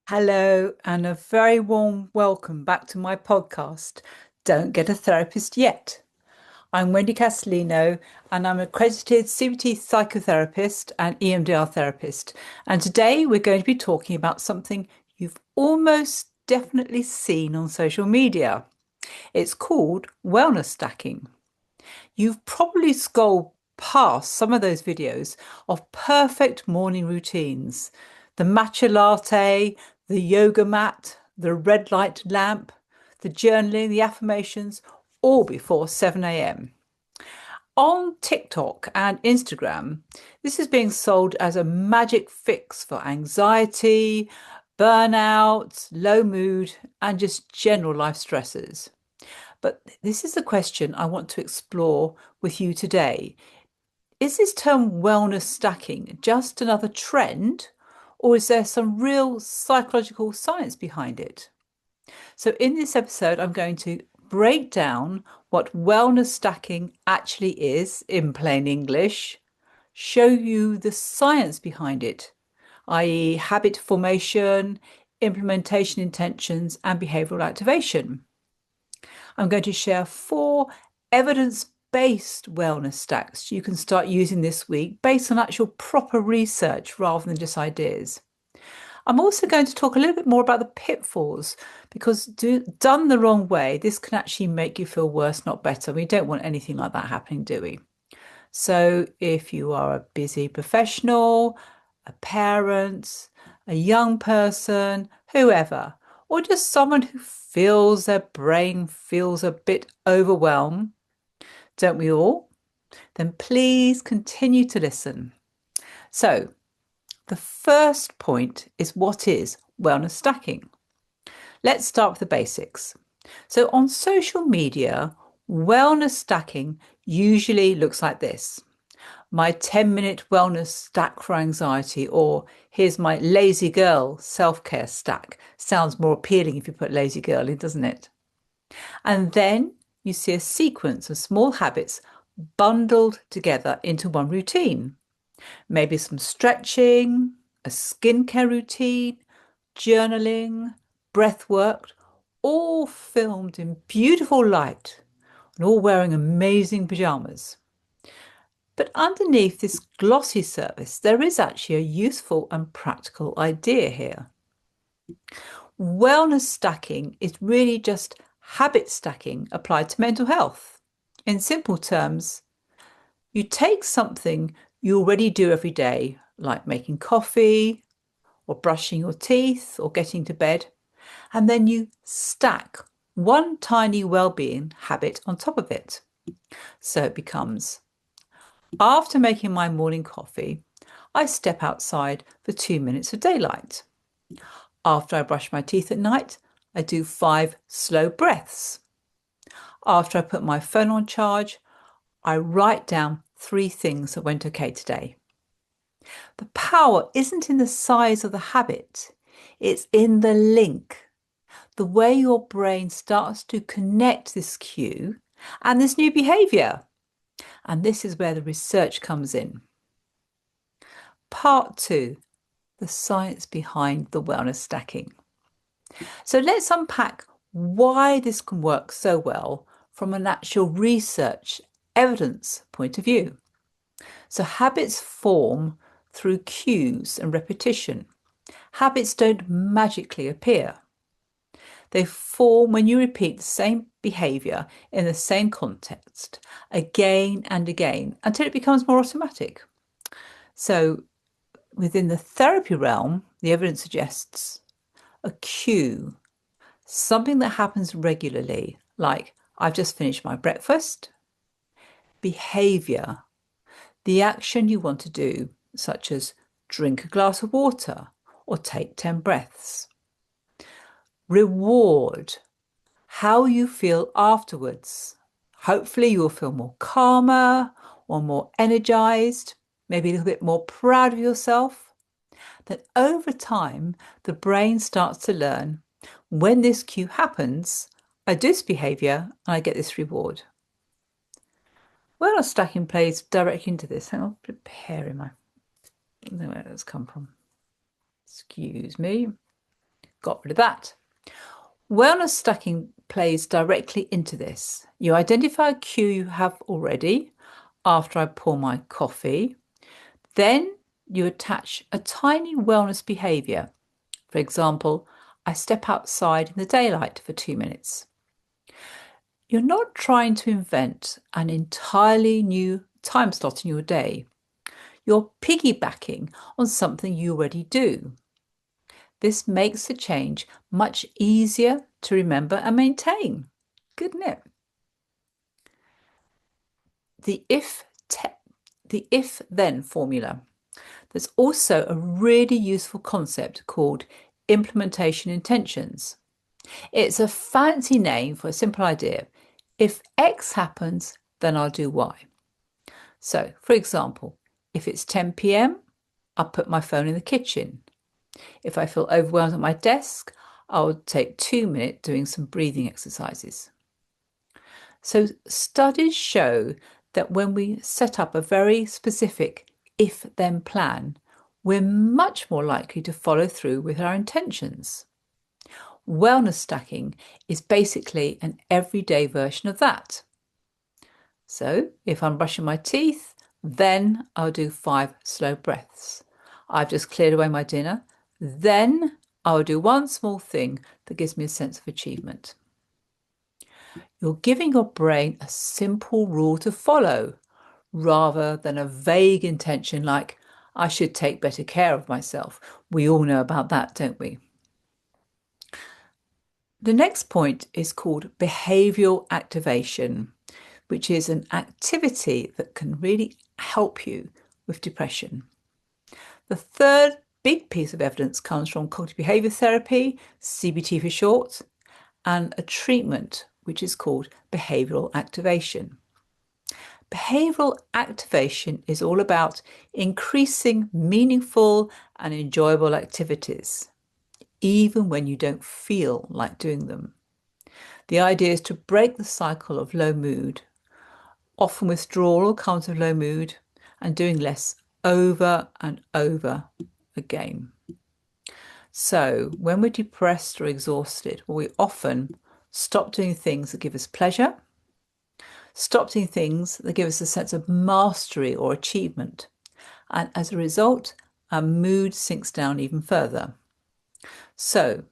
Hello, and a very warm welcome back to my podcast, Don't Get a Therapist Yet. I'm Wendy Castelino, and I'm an accredited CBT psychotherapist and EMDR therapist. And today we're going to be talking about something you've almost definitely seen on social media. It's called wellness stacking. You've probably scrolled past some of those videos of perfect morning routines. The matcha latte, the yoga mat, the red light lamp, the journaling, the affirmations, all before 7 a.m. On TikTok and Instagram, this is being sold as a magic fix for anxiety, burnout, low mood, and just general life stresses. But this is the question I want to explore with you today. Is this term wellness stacking just another trend, or is there some real psychological science behind it? So, in this episode, I'm going to break down what wellness stacking actually is in plain English, show you the science behind it, i.e., habit formation, implementation intentions, and behavioral activation. I'm going to share 4 evidence-based wellness stacks you can start using this week based on actual proper research rather than just ideas. I'm also going to talk a little bit more about the pitfalls because done the wrong way, this can actually make you feel worse, not better. We don't want anything like that happening, do we? So if you are a busy professional, a parent, a young person, whoever, or just someone who feels their brain feels a bit overwhelmed, don't we all? Then please continue to listen. So, the first point is what is wellness stacking? Let's start with the basics. So, on social media, wellness stacking usually looks like this: my 10-minute wellness stack for anxiety, or here's my lazy girl self-care stack. Sounds more appealing if you put lazy girl in, doesn't it? And then you see a sequence of small habits bundled together into one routine. Maybe some stretching, a skincare routine, journaling, breath work, all filmed in beautiful light and all wearing amazing pajamas. But underneath this glossy service, there is actually a useful and practical idea here. Wellness stacking is really just habit stacking applied to mental health. In simple terms, you take something you already do every day, like making coffee, or brushing your teeth, or getting to bed, and then you stack one tiny well-being habit on top of it. So it becomes, after making my morning coffee, I step outside for 2 minutes of daylight. After I brush my teeth at night, I do 5 slow breaths. After I put my phone on charge, I write down 3 things that went okay today. The power isn't in the size of the habit, it's in the link, the way your brain starts to connect this cue and this new behavior. And this is where the research comes in. Part 2, the science behind the wellness stacking. So let's unpack why this can work so well from an actual research evidence point of view. So habits form through cues and repetition. Habits don't magically appear. They form when you repeat the same behavior in the same context again and again until it becomes more automatic. So within the therapy realm, the evidence suggests a cue, something that happens regularly, like I've just finished my breakfast. Behavior, the action you want to do, such as drink a glass of water or take 10 breaths. Reward, how you feel afterwards. Hopefully you'll feel more calmer or more energized, maybe a little bit more proud of yourself. Then over time, the brain starts to learn when this cue happens, I do this behavior and I get this reward. Wellness stacking plays directly into this. Hang on, put a hair in my, I don't know where that's come from. Excuse me. got rid of that. Wellness stacking plays directly into this. You identify a cue you have already after I pour my coffee. Then you attach a tiny wellness behaviour. For example, I step outside in the daylight for 2 minutes. You're not trying to invent an entirely new time slot in your day. You're piggybacking on something you already do. This makes the change much easier to remember and maintain. Good, isn't it? The if-then formula. There's also a really useful concept called implementation intentions. It's a fancy name for a simple idea. If X happens, then I'll do Y. So, for example, if it's 10 p.m., I'll put my phone in the kitchen. If I feel overwhelmed at my desk, I'll take 2 minutes doing some breathing exercises. So studies show that when we set up a very specific if-then plan, we're much more likely to follow through with our intentions. Wellness stacking is basically an everyday version of that. So if I'm brushing my teeth, then I'll do 5 slow breaths. I've just cleared away my dinner, then I'll do one small thing that gives me a sense of achievement. You're giving your brain a simple rule to follow rather than a vague intention like, I should take better care of myself. We all know about that, don't we? The next point is called behavioural activation, which is an activity that can really help you with depression. The third big piece of evidence comes from cognitive behaviour therapy, CBT for short, and a treatment which is called behavioural activation. Behavioural activation is all about increasing meaningful and enjoyable activities, even when you don't feel like doing them. The idea is to break the cycle of low mood. Often withdrawal comes with low mood, and doing less over and over again. So when we're depressed or exhausted, we often stop doing things that give us pleasure, stop doing things that give us a sense of mastery or achievement. And as a result, our mood sinks down even further. So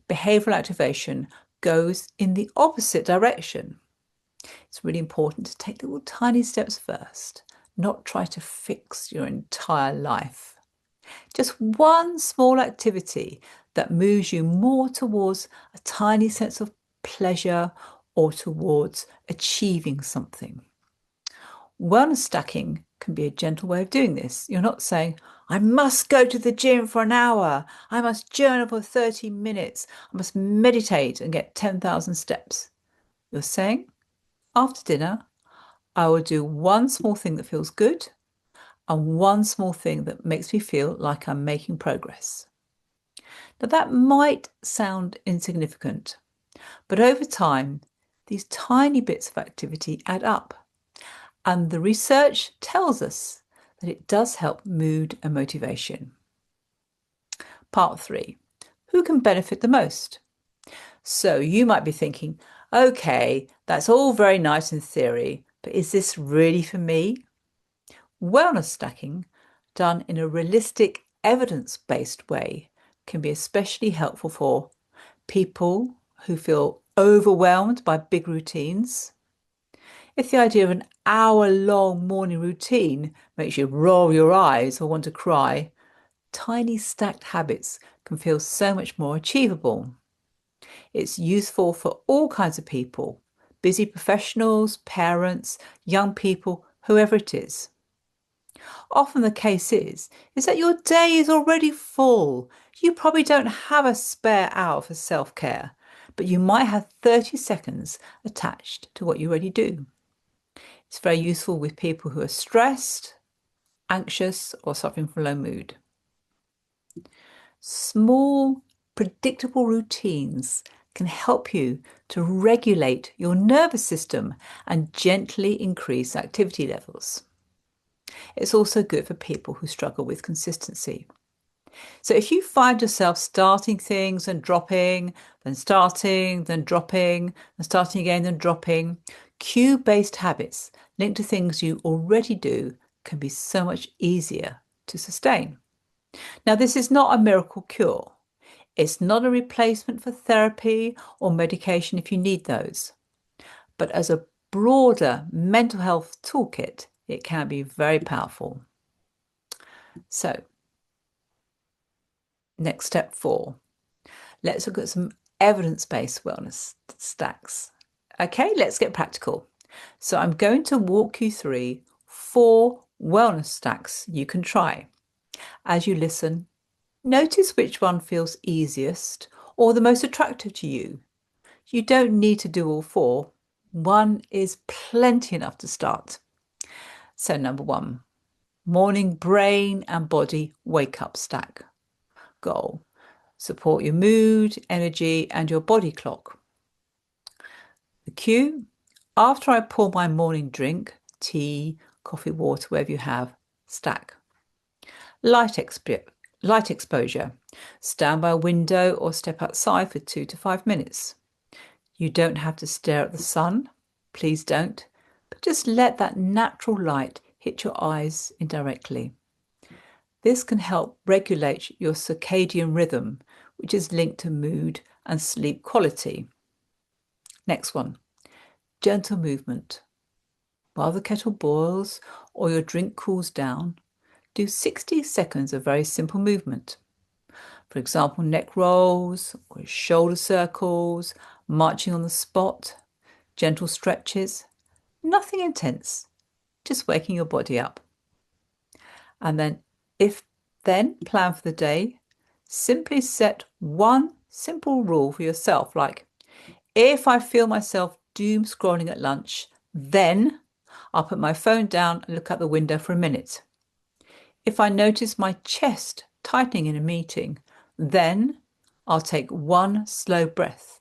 behavioural activation goes in the opposite direction. It's really important to take little tiny steps first, not try to fix your entire life. Just one small activity that moves you more towards a tiny sense of pleasure or towards achieving something. Wellness stacking can be a gentle way of doing this. You're not saying, I must go to the gym for an hour. I must journal for 30 minutes. I must meditate and get 10,000 steps. You're saying, after dinner, I will do one small thing that feels good and one small thing that makes me feel like I'm making progress. Now that might sound insignificant, but over time, these tiny bits of activity add up. And the research tells us that it does help mood and motivation. Part 3, who can benefit the most? So you might be thinking, okay, that's all very nice in theory, but is this really for me? Wellness stacking, done in a realistic, evidence-based way, can be especially helpful for people who feel overwhelmed by big routines. If the idea of an hour-long morning routine makes you roll your eyes or want to cry, tiny stacked habits can feel so much more achievable. It's useful for all kinds of people, busy professionals, parents, young people, whoever it is. Often the case is that your day is already full. You probably don't have a spare hour for self-care, but you might have 30 seconds attached to what you already do. It's very useful with people who are stressed, anxious, or suffering from low mood. Small, predictable routines can help you to regulate your nervous system and gently increase activity levels. It's also good for people who struggle with consistency. So if you find yourself starting things and dropping, then starting, then dropping, and starting again, then dropping, cue-based habits linked to things you already do can be so much easier to sustain. Now, this is not a miracle cure. It's not a replacement for therapy or medication if you need those. But as a broader mental health toolkit, it can be very powerful. So, next step 4. Let's look at some evidence-based wellness stacks. Okay, let's get practical. So I'm going to walk you through 4 wellness stacks you can try. As you listen, notice which one feels easiest or the most attractive to you. You don't need to do all 4. One is plenty enough to start. So number 1, morning brain and body wake-up stack. Goal: support your mood, energy, and your body clock. The cue: after I pour my morning drink, tea, coffee, water, whatever you have, stack. Light exposure. Stand by a window or step outside for 2 to 5 minutes. You don't have to stare at the sun. Please don't. But just let that natural light hit your eyes indirectly. This can help regulate your circadian rhythm, which is linked to mood and sleep quality. Next one, gentle movement. While the kettle boils or your drink cools down, do 60 seconds of very simple movement. For example, neck rolls or shoulder circles, marching on the spot, gentle stretches, nothing intense, just waking your body up. And then plan for the day. Simply set one simple rule for yourself, like, if I feel myself doom scrolling at lunch, then I'll put my phone down and look out the window for a minute. If I notice my chest tightening in a meeting, then I'll take one slow breath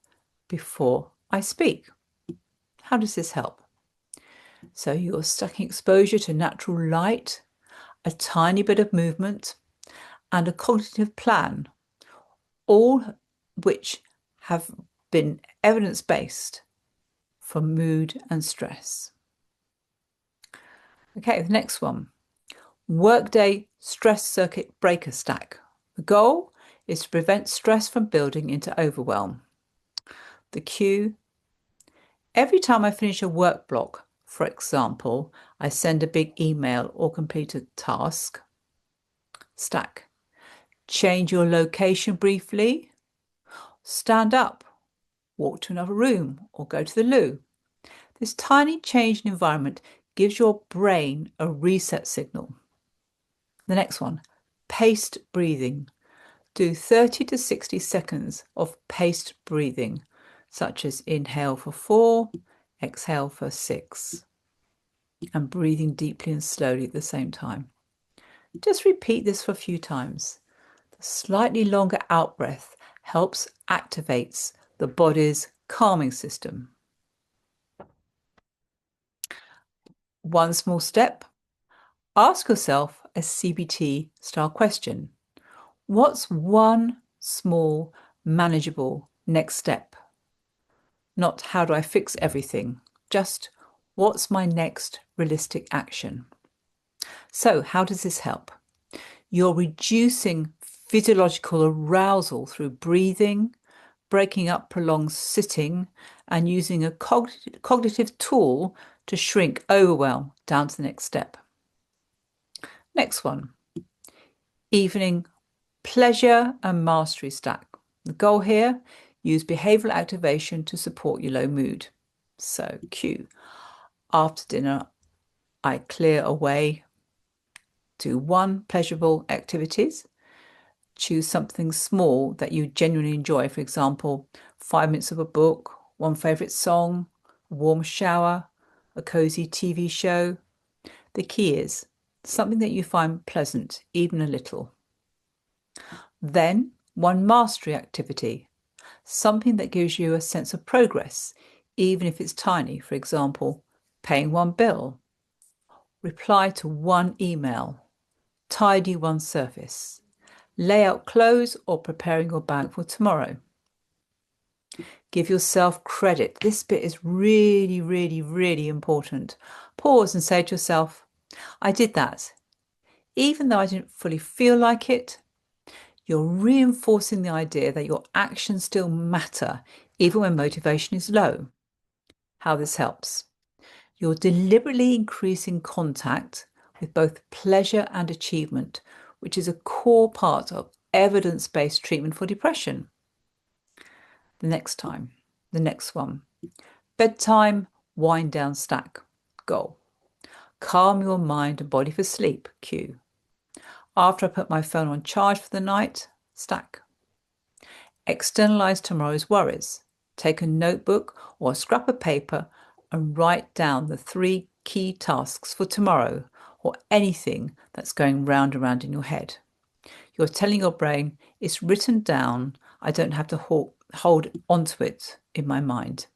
before I speak. How does this help? So you're stacking exposure to natural light, a tiny bit of movement, and a cognitive plan, all which have been evidence-based for mood and stress. Okay, the next one, workday stress circuit breaker stack. The goal is to prevent stress from building into overwhelm. The cue: every time I finish a work block, for example, I send a big email or complete a task. Stack: change your location briefly, stand up, walk to another room, or go to the loo. This tiny change in environment gives your brain a reset signal. The next one, paced breathing. Do 30 to 60 seconds of paced breathing, such as inhale for 4, exhale for 6, and breathing deeply and slowly at the same time. Just repeat this for a few times. The slightly longer out-breath helps activate the body's calming system. One small step, ask yourself a CBT style question. What's one small, manageable next step? Not how do I fix everything, just what's my next realistic action? So how does this help? You're reducing physiological arousal through breathing, breaking up prolonged sitting, and using a cognitive tool to shrink overwhelm down to the next step. Next one, evening pleasure and mastery stack. The goal here, use behavioral activation to support your low mood. So cue: after dinner, I clear away, do 1 pleasurable activities. Choose something small that you genuinely enjoy. For example, 5 minutes of a book, one favorite song, a warm shower, a cozy TV show. The key is something that you find pleasant, even a little. Then 1 mastery activity, something that gives you a sense of progress, even if it's tiny. For example, paying 1 bill, reply to 1 email, tidy 1 surface. lay out clothes or preparing your bag for tomorrow. Give yourself credit. This bit is really, really, really important. Pause and say to yourself, I did that. Even though I didn't fully feel like it, you're reinforcing the idea that your actions still matter, even when motivation is low. How this helps. You're deliberately increasing contact with both pleasure and achievement, which is a core part of evidence-based treatment for depression. The next one. Bedtime, wind down stack. Goal. Calm your mind and body for sleep. Cue. After I put my phone on charge for the night. Stack. Externalize tomorrow's worries. Take a notebook or a scrap of paper and write down the 3 key tasks for tomorrow or anything that's going round and round in your head. You're telling your brain, it's written down, I don't have to hold onto it in my mind.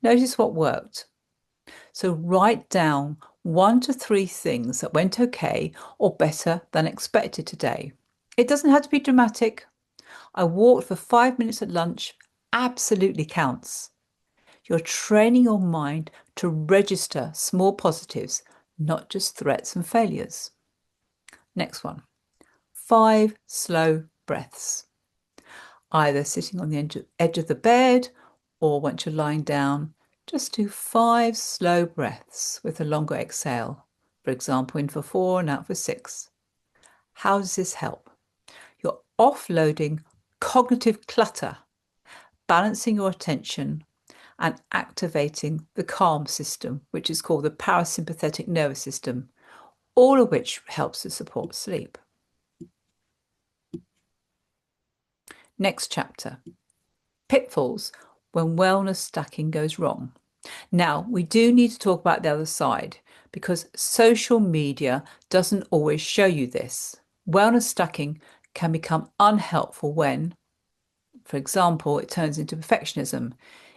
Notice what worked. So write down 1 to 3 things that went okay or better than expected today. It doesn't have to be dramatic. I walked for 5 minutes at lunch absolutely counts. You're training your mind to register small positives, not just threats and failures. Next one. 5 slow breaths. Either sitting on the edge of the bed or once you're lying down, just do 5 slow breaths with a longer exhale. For example, in for 4 and out for 6. How does this help? You're offloading cognitive clutter, balancing your attention and activating the calm system, which is called the parasympathetic nervous system, all of which helps to support sleep. Next chapter, pitfalls when wellness stacking goes wrong. Now, we do need to talk about the other side because social media doesn't always show you this. Wellness stacking can become unhelpful when, for example, it turns into perfectionism.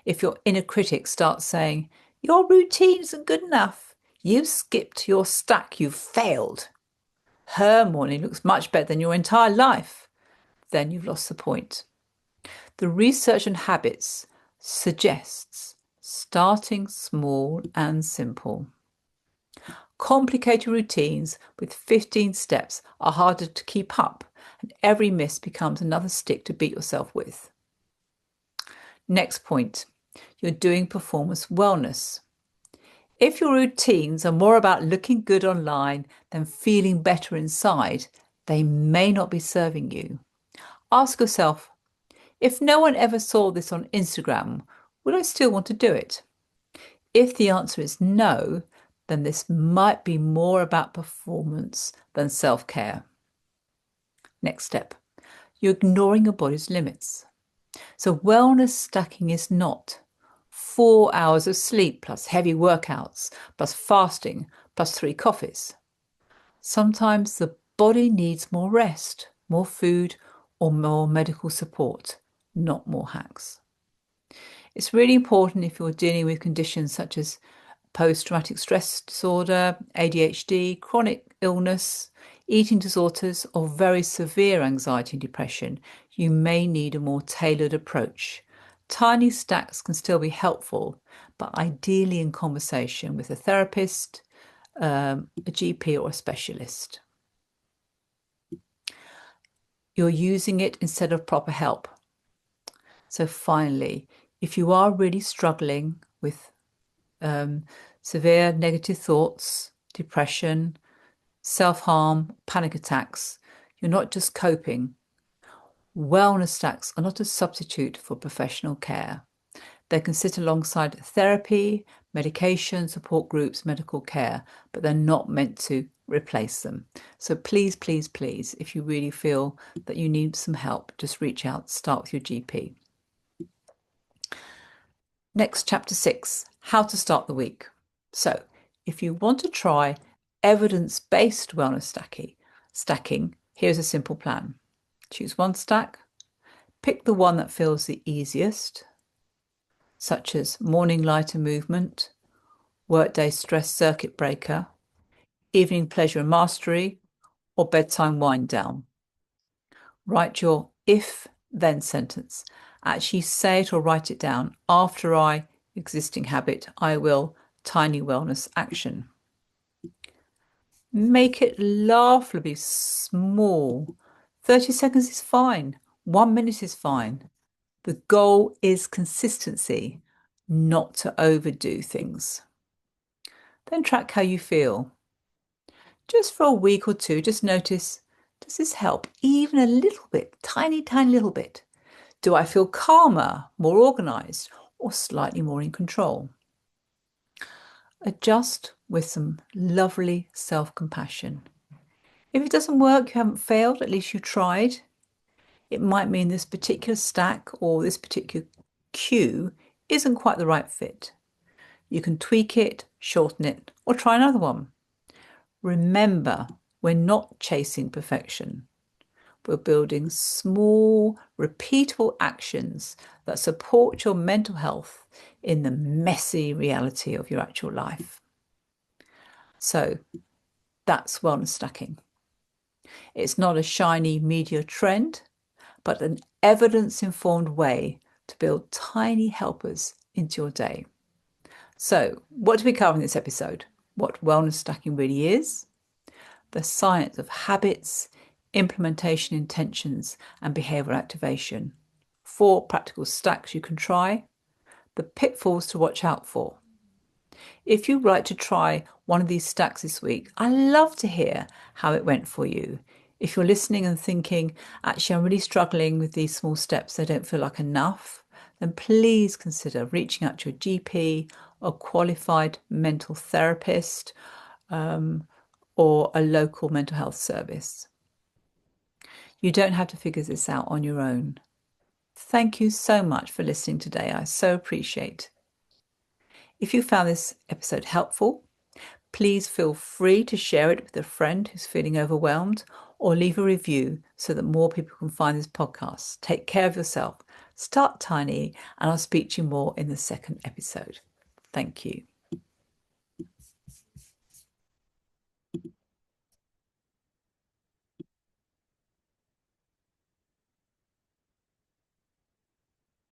If your inner critic starts saying, your routine isn't good enough, you've skipped your stack, you've failed. Her morning looks much better than your entire life. Then you've lost the point. The research on habits suggests starting small and simple. Complicated routines with 15 steps are harder to keep up, and every miss becomes another stick to beat yourself with. Next point, you're doing performance wellness. If your routines are more about looking good online than feeling better inside, they may not be serving you. Ask yourself, if no one ever saw this on Instagram, would I still want to do it? If the answer is no, then this might be more about performance than self-care. Next step, you're ignoring your body's limits. So wellness stacking is not 4 hours of sleep plus heavy workouts plus fasting plus 3 coffees. Sometimes the body needs more rest, more food, or more medical support, not more hacks. It's really important if you're dealing with conditions such as post-traumatic stress disorder, ADHD, chronic illness, eating disorders, or very severe anxiety and depression, you may need a more tailored approach. Tiny stacks can still be helpful, but ideally in conversation with a therapist, a GP, or a specialist. You're using it instead of proper help. So finally, if you are really struggling with severe negative thoughts, depression, self-harm, panic attacks, you're not just coping. Wellness stacks are not a substitute for professional care. They can sit alongside therapy, medication, support groups, medical care, but they're not meant to replace them. So please, please, please, if you really feel that you need some help, just reach out, start with your GP. Next, chapter 6, how to start the week. So if you want to try evidence-based wellness stacking, here's a simple plan. Choose one stack, pick the one that feels the easiest, such as morning lighter movement, workday stress circuit breaker, evening pleasure and mastery, or bedtime wind down. Write your if then sentence. Actually say it or write it down. After I, existing habit, I will, tiny wellness action. Make it laughably small. 30 seconds is fine. 1 minute is fine. The goal is consistency, not to overdo things. Then track how you feel. Just for a week or two, just notice, does this help even a little bit, tiny, tiny little bit? Do I feel calmer, more organized, or slightly more in control? Adjust with some lovely self-compassion. If it doesn't work, you haven't failed, at least you tried. It might mean this particular stack or this particular cue isn't quite the right fit. You can tweak it, shorten it, or try another one. Remember, we're not chasing perfection. We're building small, repeatable actions that support your mental health in the messy reality of your actual life. So that's wellness stacking. It's not a shiny media trend, but an evidence-informed way to build tiny helpers into your day. So what did we cover in this episode? What wellness stacking really is, the science of habits, implementation intentions, and behavioral activation, 4 practical stacks you can try, the pitfalls to watch out for. If you'd like to try one of these stacks this week, I'd love to hear how it went for you. If you're listening and thinking, actually, I'm really struggling with these small steps, they don't feel like enough, then please consider reaching out to your GP or qualified mental therapist or a local mental health service. You don't have to figure this out on your own. Thank you so much for listening today. I so appreciate. If you found this episode helpful, please feel free to share it with a friend who's feeling overwhelmed or leave a review so that more people can find this podcast. Take care of yourself. Start tiny, and I'll speak to you more in the second episode. Thank you.